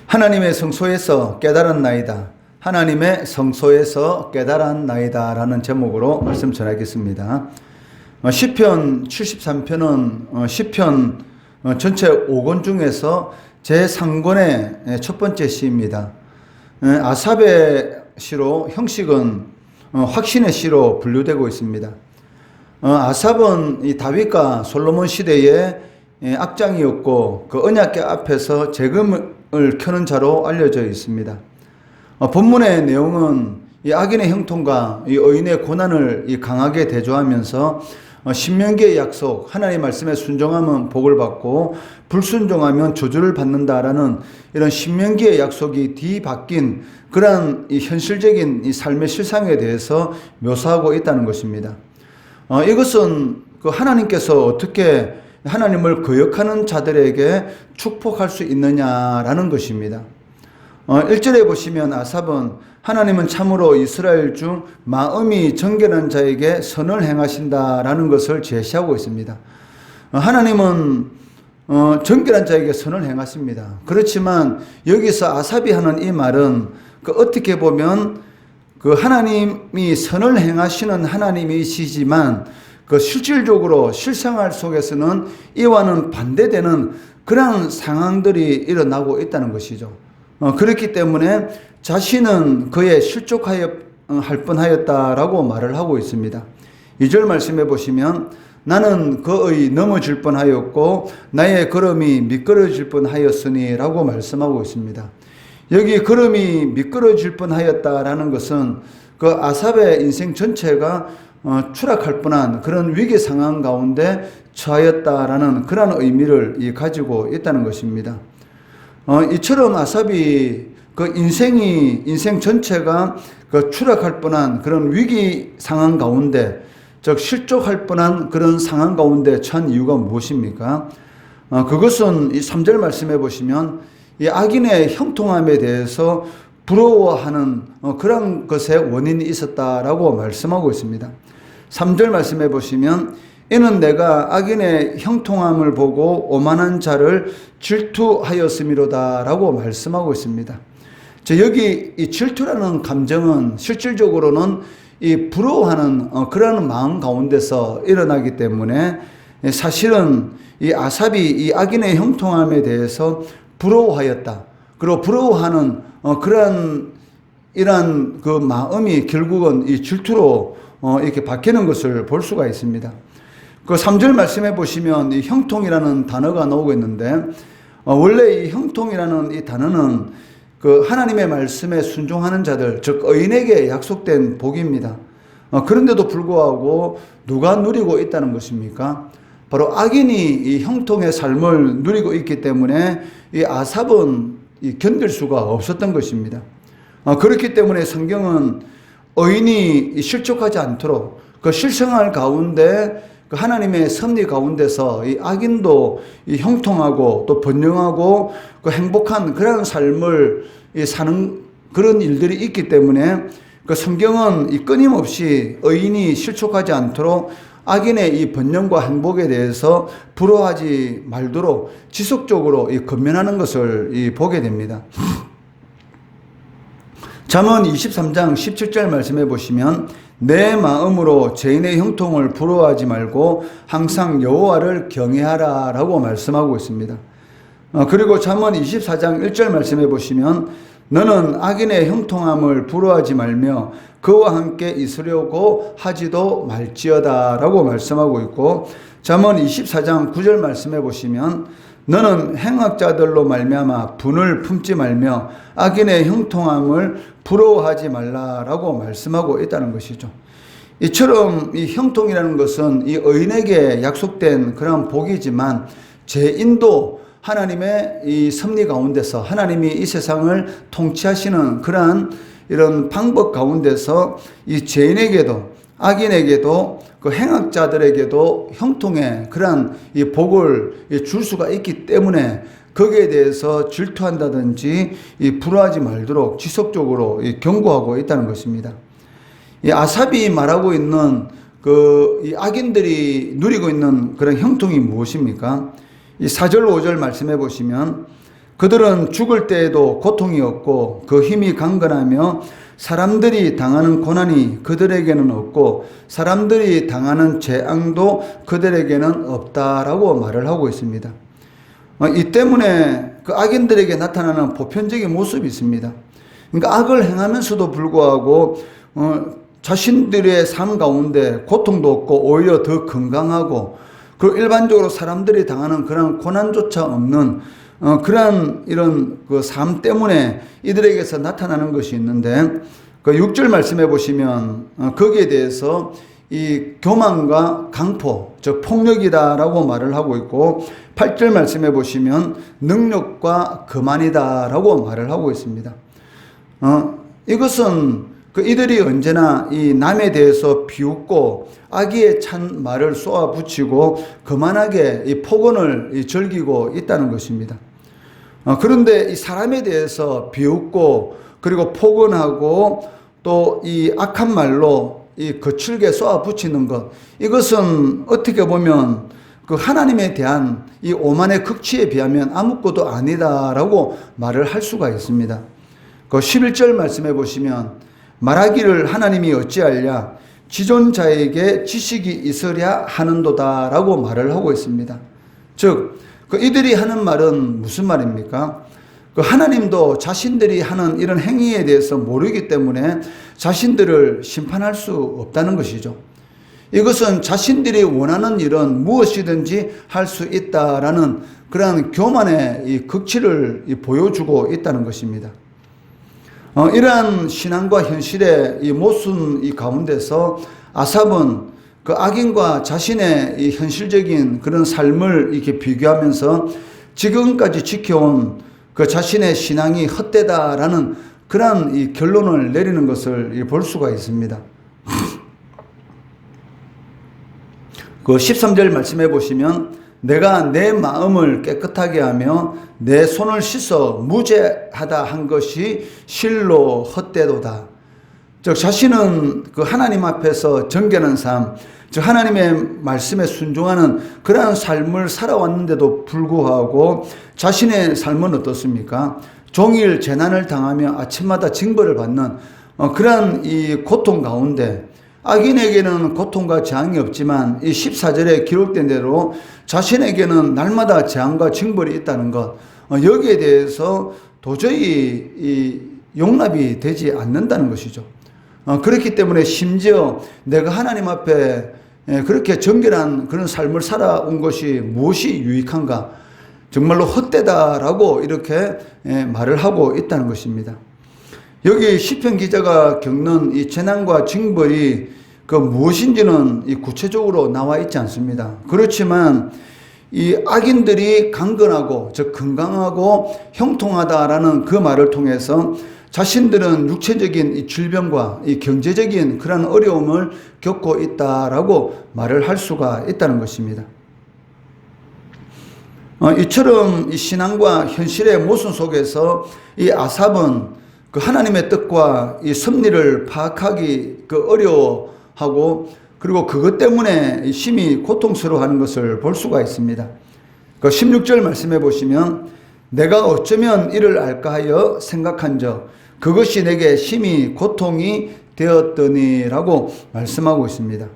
하나님의 성소에서 깨달았나이다. 하나님의 성소에서 깨달았나이다 라는 제목으로 말씀 전하겠습니다. 시편 73편은 시편 전체 5권 중에서 제3권의 첫 번째 시입니다. 아삽의 시로, 형식은 확신의 시로 분류되고 있습니다. 아삽은 이 다윗과 솔로몬 시대의 악장이었고 그 언약궤 앞에서 재금을 켜는 자로 알려져 있습니다. 본문의 내용은 이 악인의 형통과 이 의인의 고난을 강하게 대조하면서 신명기의 약속, 하나님의 말씀에 순종하면 복을 받고 불순종하면 저주를 받는다라는 이런 신명기의 약속이 뒤바뀐 그러한 이 현실적인 이 삶의 실상에 대해서 묘사하고 있다는 것입니다. 이것은 그 하나님께서 어떻게 하나님을 거역하는 자들에게 축복할 수 있느냐라는 것입니다. 1절에 보시면 아삽은 하나님은 참으로 이스라엘 중 마음이 정결한 자에게 선을 행하신다라는 것을 제시하고 있습니다. 하나님은 정결한 자에게 선을 행하십니다. 그렇지만 여기서 아삽이 하는 이 말은 어떻게 보면 그 하나님이 선을 행하시는 하나님이시지만 실질적으로 실생활 속에서는 이와는 반대되는 그런 상황들이 일어나고 있다는 것이죠. 그렇기 때문에 자신은 그에 실족할 뻔하였다라고 말을 하고 있습니다. 2절 말씀해 보시면 나는 그의 넘어질 뻔하였고 나의 걸음이 미끄러질 뻔하였으니 라고 말씀하고 있습니다. 여기 걸음이 미끄러질 뻔하였다라는 것은 그 아삽의 인생 전체가 추락할 뻔한 그런 위기 상황 가운데 처하였다라는 그런 의미를 가지고 있다는 것입니다. 이처럼 아삽이 인생 전체가 추락할 뻔한 그런 위기 상황 가운데, 즉 실족할 뻔한 그런 상황 가운데 처한 이유가 무엇입니까? 그것은 이 3절 말씀해 보시면 이 악인의 형통함에 대해서 부러워하는 그런 것의 원인이 있었다라고 말씀하고 있습니다. 3절 말씀해 보시면 이는 내가 악인의 형통함을 보고 오만한 자를 질투하였음이로다 라고 말씀하고 있습니다. 여기 이 질투라는 감정은 실질적으로는 이 부러워하는 그런 마음 가운데서 일어나기 때문에 사실은 이 아삽이 이 악인의 형통함에 대해서 부러워하였다. 그리고 부러워하는 이러한 그 마음이 결국은 이 질투로 이렇게 바뀌는 것을 볼 수가 있습니다. 그 3절 말씀해 보시면 이 형통이라는 단어가 나오고 있는데 원래 이 형통이라는 이 단어는 그 하나님의 말씀에 순종하는 자들, 즉 의인에게 약속된 복입니다. 그런데도 불구하고 누가 누리고 있다는 것입니까? 바로 악인이 이 형통의 삶을 누리고 있기 때문에 이 아삽은 견딜 수가 없었던 것입니다. 그렇기 때문에 성경은 의인이 실족하지 않도록 그 실생활 가운데 그 하나님의 섭리 가운데서 이 악인도 이 형통하고 또 번영하고 그 행복한 그런 삶을 사는 그런 일들이 있기 때문에 그 성경은 이 끊임없이 의인이 실족하지 않도록 악인의 이 번영과 행복에 대해서 부러워하지 말도록 지속적으로 이 권면하는 것을 보게 됩니다. 잠언 23장 17절 말씀해 보시면 내 마음으로 죄인의 형통을 부러워하지 말고 항상 여호와를 경외하라 라고 말씀하고 있습니다. 그리고 잠언 24장 1절 말씀해 보시면 너는 악인의 형통함을 부러워하지 말며 그와 함께 있으려고 하지도 말지어다 라고 말씀하고 있고, 잠언 24장 9절 말씀해 보시면 너는 행악자들로 말미암아 분을 품지 말며 악인의 형통함을 부러워하지 말라라고 말씀하고 있다는 것이죠. 이처럼 이 형통이라는 것은 이 의인에게 약속된 그런 복이지만 죄인도 하나님의 이 섭리 가운데서 하나님이 이 세상을 통치하시는 그러한 이런 방법 가운데서 이 죄인에게도 악인에게도 그 행악자들에게도 형통의 그러한 이 복을 줄 수가 있기 때문에 거기에 대해서 질투한다든지 이 부러워하지 말도록 지속적으로 경고하고 있다는 것입니다. 이 아삽이 말하고 있는 이 악인들이 누리고 있는 그런 형통이 무엇입니까? 이 4절 5절 말씀해 보시면 그들은 죽을 때에도 고통이 없고 그 힘이 강건하며 사람들이 당하는 고난이 그들에게는 없고 사람들이 당하는 재앙도 그들에게는 없다라고 말을 하고 있습니다. 이 때문에 그 악인들에게 나타나는 보편적인 모습이 있습니다. 그러니까 악을 행하면서도 불구하고 자신들의 삶 가운데 고통도 없고 오히려 더 건강하고, 그리고 일반적으로 사람들이 당하는 그런 고난조차 없는 그러한 이런 그 삶 때문에 이들에게서 나타나는 것이 있는데, 그 6절 말씀해 보시면 거기에 대해서 이 교만과 강포, 즉 폭력이다라고 말을 하고 있고, 8절 말씀해 보시면 능력과 거만이다라고 말을 하고 있습니다. 이것은 이들이 언제나 이 남에 대해서 비웃고 악의에 찬 말을 쏘아 붙이고 거만하게 이 폭언을 즐기고 있다는 것입니다. 그런데 이 사람에 대해서 비웃고 그리고 폭언하고 또 이 악한 말로 이 거칠게 쏘아 붙이는 것, 이것은 어떻게 보면 그 하나님에 대한 이 오만의 극치에 비하면 아무것도 아니다라고 말을 할 수가 있습니다. 그 11절 말씀해 보시면 말하기를 하나님이 어찌하랴 지존자에게 지식이 있으랴 하는도다라고 말을 하고 있습니다. 즉 이들이 하는 말은 무슨 말입니까? 하나님도 자신들이 하는 이런 행위에 대해서 모르기 때문에 자신들을 심판할 수 없다는 것이죠. 이것은 자신들이 원하는 일은 무엇이든지 할 수 있다라는 그러한 교만의 이 극치를 보여주고 있다는 것입니다. 이러한 신앙과 현실의 이 모순 이 가운데서 아삽은 그 악인과 자신의 이 현실적인 그런 삶을 이렇게 비교하면서 지금까지 지켜온 그 자신의 신앙이 헛되다라는 그러한 이 결론을 내리는 것을 볼 수가 있습니다. 그 13절 말씀해 보시면 내가 내 마음을 깨끗하게 하며 내 손을 씻어 무죄하다 한 것이 실로 헛되도다. 즉 자신은 그 하나님 앞에서 정결한 삶, 즉 하나님의 말씀에 순종하는 그러한 삶을 살아왔는데도 불구하고 자신의 삶은 어떻습니까? 종일 재난을 당하며 아침마다 징벌을 받는 그러한 이 고통 가운데, 악인에게는 고통과 재앙이 없지만 이 14절에 기록된 대로 자신에게는 날마다 재앙과 징벌이 있다는 것, 여기에 대해서 도저히 이 용납이 되지 않는다는 것이죠. 그렇기 때문에 심지어 내가 하나님 앞에 그렇게 정결한 그런 삶을 살아온 것이 무엇이 유익한가, 정말로 헛되다라고 이렇게 말을 하고 있다는 것입니다. 여기 시편 기자가 겪는 이 재난과 징벌이 그 무엇인지는 이 구체적으로 나와 있지 않습니다. 그렇지만 이 악인들이 강건하고 즉 건강하고 형통하다라는 그 말을 통해서 자신들은 육체적인 이 질병과 이 경제적인 그런 어려움을 겪고 있다라고 말을 할 수가 있다는 것입니다. 이처럼 이 신앙과 현실의 모순 속에서 이 아삽은 그 하나님의 뜻과 이 섭리를 파악하기 어려워하고, 그리고 그것 때문에 심히 고통스러워하는 것을 볼 수가 있습니다. 그 16절 말씀해 보시면 내가 어쩌면 이를 알까 하여 생각한즉 그것이 내게 심히 고통이 되었더니라고 말씀하고 있습니다.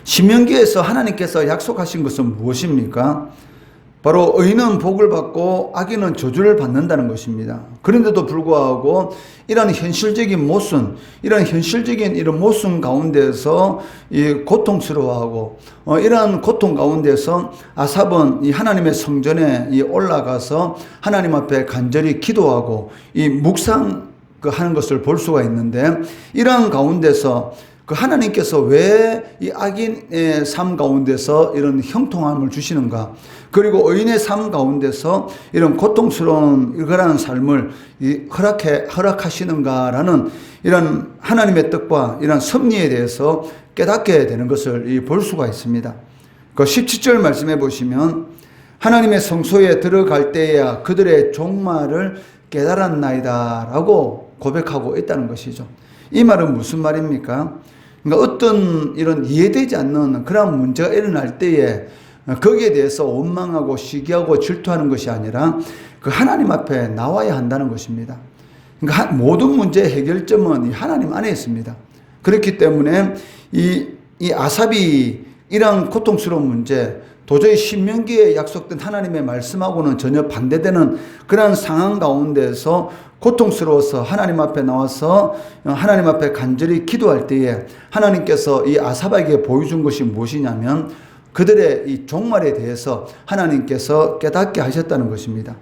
신명기에서 하나님께서 약속하신 것은 무엇입니까? 바로 의인은 복을 받고 악인은 저주를 받는다는 것입니다. 그런데도 불구하고 이런 현실적인 모순, 이런 현실적인 이런 모순 가운데서 이 고통스러워하고 이러한 고통 가운데서 아삽은 이 하나님의 성전에 올라가서 하나님 앞에 간절히 기도하고 이 묵상 하는 것을 볼 수가 있는데, 이러한 가운데서 그 하나님께서 왜 이 악인의 삶 가운데서 이런 형통함을 주시는가, 그리고 의인의 삶 가운데서 이런 고통스러운 그러한 삶을 허락하시는가라는 이런 하나님의 뜻과 이런 섭리에 대해서 깨닫게 되는 것을 볼 수가 있습니다. 그 17절 말씀해 보시면 하나님의 성소에 들어갈 때에야 그들의 종말을 깨달았나이다 라고 고백하고 있다는 것이죠. 이 말은 무슨 말입니까? 그러니까 어떤 이런 이해되지 않는 그런 문제가 일어날 때에 거기에 대해서 원망하고 시기하고 질투하는 것이 아니라 그 하나님 앞에 나와야 한다는 것입니다. 그러니까 모든 문제의 해결점은 하나님 안에 있습니다. 그렇기 때문에 이 아삽이 이런 고통스러운 문제, 도저히 신명기에 약속된 하나님의 말씀하고는 전혀 반대되는 그런 상황 가운데서 고통스러워서 하나님 앞에 나와서 하나님 앞에 간절히 기도할 때에 하나님께서 이 아삽에게 보여준 것이 무엇이냐면 그들의 이 종말에 대해서 하나님께서 깨닫게 하셨다는 것입니다.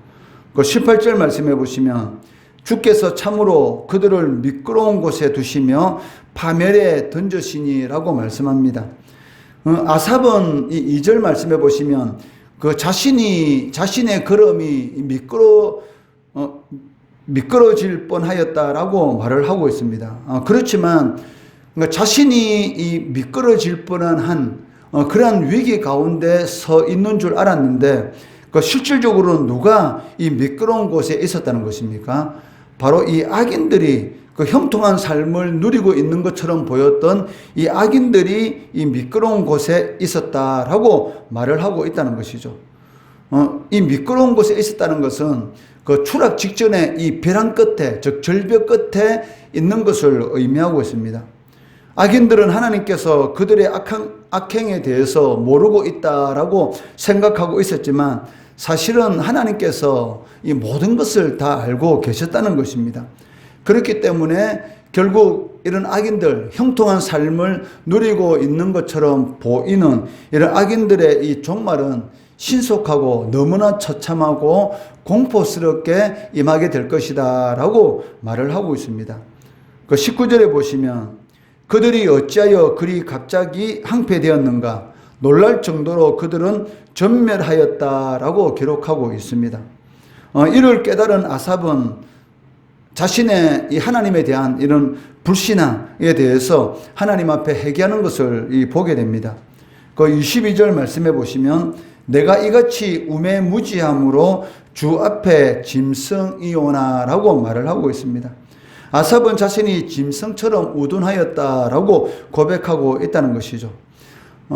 그 18절 말씀해 보시면 주께서 참으로 그들을 미끄러운 곳에 두시며 파멸에 던져시니라고 말씀합니다. 아삽은 이 2절 말씀해 보시면 그 자신의 걸음이 미끄러질 뻔하였다라고 말을 하고 있습니다. 그렇지만 자신이 이 미끄러질 뻔한 그러한 위기 가운데 서 있는 줄 알았는데 실질적으로 누가 이 미끄러운 곳에 있었다는 것입니까? 바로 이 악인들이 그 형통한 삶을 누리고 있는 것처럼 보였던 이 악인들이 이 미끄러운 곳에 있었다라고 말을 하고 있다는 것이죠. 이 미끄러운 곳에 있었다는 것은 그 추락 직전에 이 벼랑 끝에, 즉 절벽 끝에 있는 것을 의미하고 있습니다. 악인들은 하나님께서 그들의 악행에 대해서 모르고 있다라고 생각하고 있었지만 사실은 하나님께서 이 모든 것을 다 알고 계셨다는 것입니다. 그렇기 때문에 결국 이런 악인들, 형통한 삶을 누리고 있는 것처럼 보이는 이런 악인들의 이 종말은 신속하고 너무나 처참하고 공포스럽게 임하게 될 것이다 라고 말을 하고 있습니다. 그 19절에 보시면 그들이 어찌하여 그리 갑자기 항폐되었는가 놀랄 정도로 그들은 전멸하였다라고 기록하고 있습니다. 이를 깨달은 아삽은 자신의 이 하나님에 대한 이런 불신앙에 대해서 하나님 앞에 회개하는 것을 보게 됩니다. 그 22절 말씀해 보시면 내가 이같이 우매무지함으로 주 앞에 짐승이오나라고 말을 하고 있습니다. 아삽은 자신이 짐승처럼 우둔하였다라고 고백하고 있다는 것이죠.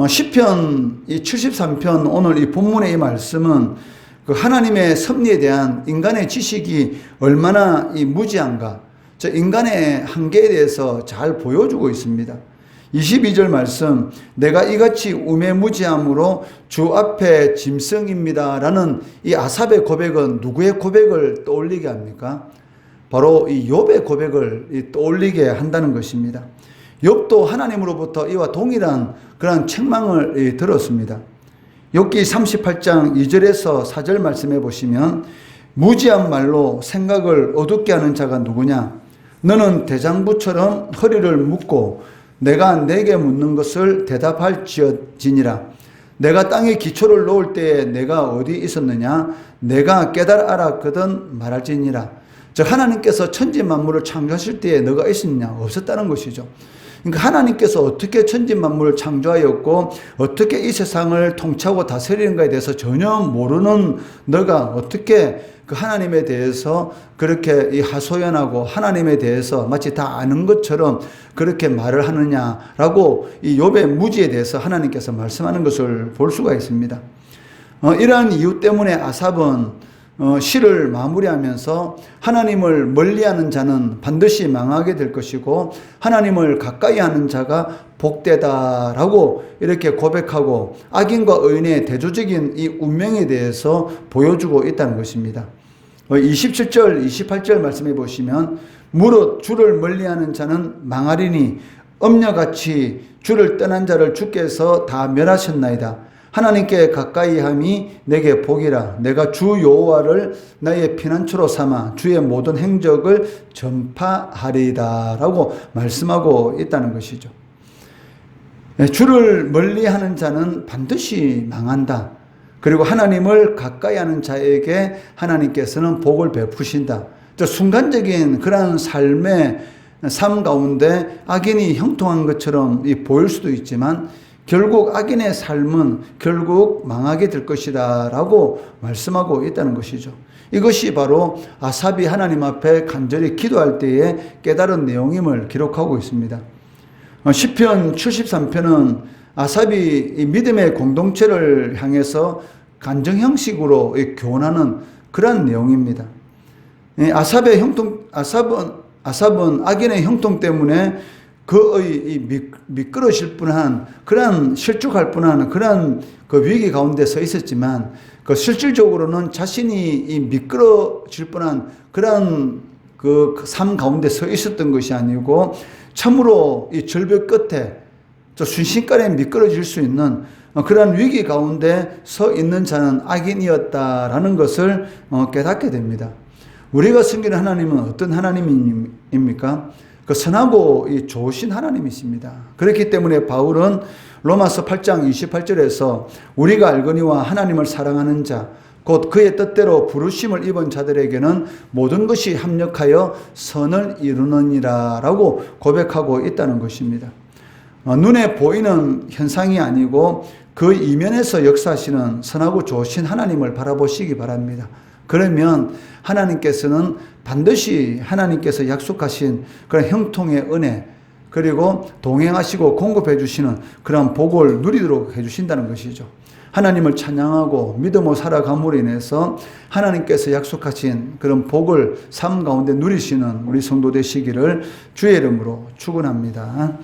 시편 73편 오늘 이 본문의 이 말씀은 그 하나님의 섭리에 대한 인간의 지식이 얼마나 이 무지한가, 저 인간의 한계에 대해서 잘 보여주고 있습니다. 22절 말씀, 내가 이같이 우매무지함으로 주 앞에 짐승입니다 라는 이 아삽의 고백은 누구의 고백을 떠올리게 합니까? 바로 이 욥의 고백을 떠올리게 한다는 것입니다. 욥도 하나님으로부터 이와 동일한 그런 책망을 들었습니다. 욥기 38장 2절에서 4절 말씀해 보시면 무지한 말로 생각을 어둡게 하는 자가 누구냐? 너는 대장부처럼 허리를 묶고 내가 내게 묻는 것을 대답할지어지니라. 내가 땅에 기초를 놓을 때에 내가 어디 있었느냐? 내가 깨달아 알았거든 말할지니라. 즉 하나님께서 천지 만물을 창조하실 때에 너가 있었냐? 없었다는 것이죠. 그러니까 하나님께서 어떻게 천지 만물을 창조하였고 어떻게 이 세상을 통치하고 다스리는가에 대해서 전혀 모르는 너가 어떻게 그 하나님에 대해서 그렇게 하소연하고 하나님에 대해서 마치 다 아는 것처럼 그렇게 말을 하느냐라고 이 욥의 무지에 대해서 하나님께서 말씀하는 것을 볼 수가 있습니다. 이러한 이유 때문에 아삽은 시를 마무리하면서 하나님을 멀리하는 자는 반드시 망하게 될 것이고 하나님을 가까이 하는 자가 복되다라고 이렇게 고백하고 악인과 의인의 대조적인 이 운명에 대해서 보여주고 있다는 것입니다. 27절 28절 말씀해 보시면 무릇 주를 멀리하는 자는 망하리니 엄녀같이 주를 떠난 자를 주께서 다 멸하셨나이다. 하나님께 가까이함이 내게 복이라. 내가 주 여호와를 나의 피난처로 삼아 주의 모든 행적을 전파하리이다 라고 말씀하고 있다는 것이죠. 주를 멀리하는 자는 반드시 망한다. 그리고 하나님을 가까이하는 자에게 하나님께서는 복을 베푸신다. 순간적인 그러한 삶의 삶 가운데 악인이 형통한 것처럼 보일 수도 있지만 결국 악인의 삶은 결국 망하게 될 것이다 라고 말씀하고 있다는 것이죠. 이것이 바로 아삽이 하나님 앞에 간절히 기도할 때에 깨달은 내용임을 기록하고 있습니다. 시편 73편은 아삽이 이 믿음의 공동체를 향해서 간증 형식으로 교훈하는 그런 내용입니다. 아삽은 악인의 형통 때문에 그의 미끄러질 뻔한 그런 실족할 뻔한 그런 그 위기 가운데 서 있었지만 그 실질적으로는 자신이 이 미끄러질 뻔한 그런 그 삶 가운데 서 있었던 것이 아니고 참으로 이 절벽 끝에 저 순식간에 미끄러질 수 있는 그런 위기 가운데 서 있는 자는 악인이었다라는 것을 깨닫게 됩니다. 우리가 섬기는 하나님은 어떤 하나님입니까? 그 선하고 좋으신 하나님이십니다. 그렇기 때문에 바울은 로마서 8장 28절에서 우리가 알거니와 하나님을 사랑하는 자, 곧 그의 뜻대로 부르심을 입은 자들에게는 모든 것이 합력하여 선을 이루느니라 라고 고백하고 있다는 것입니다. 눈에 보이는 현상이 아니고 그 이면에서 역사하시는 선하고 좋으신 하나님을 바라보시기 바랍니다. 그러면 하나님께서는 반드시 하나님께서 약속하신 그런 형통의 은혜 그리고 동행하시고 공급해 주시는 그런 복을 누리도록 해 주신다는 것이죠. 하나님을 찬양하고 믿음으로 살아감으로 인해서 하나님께서 약속하신 그런 복을 삶 가운데 누리시는 우리 성도 되시기를 주의 이름으로 축원합니다.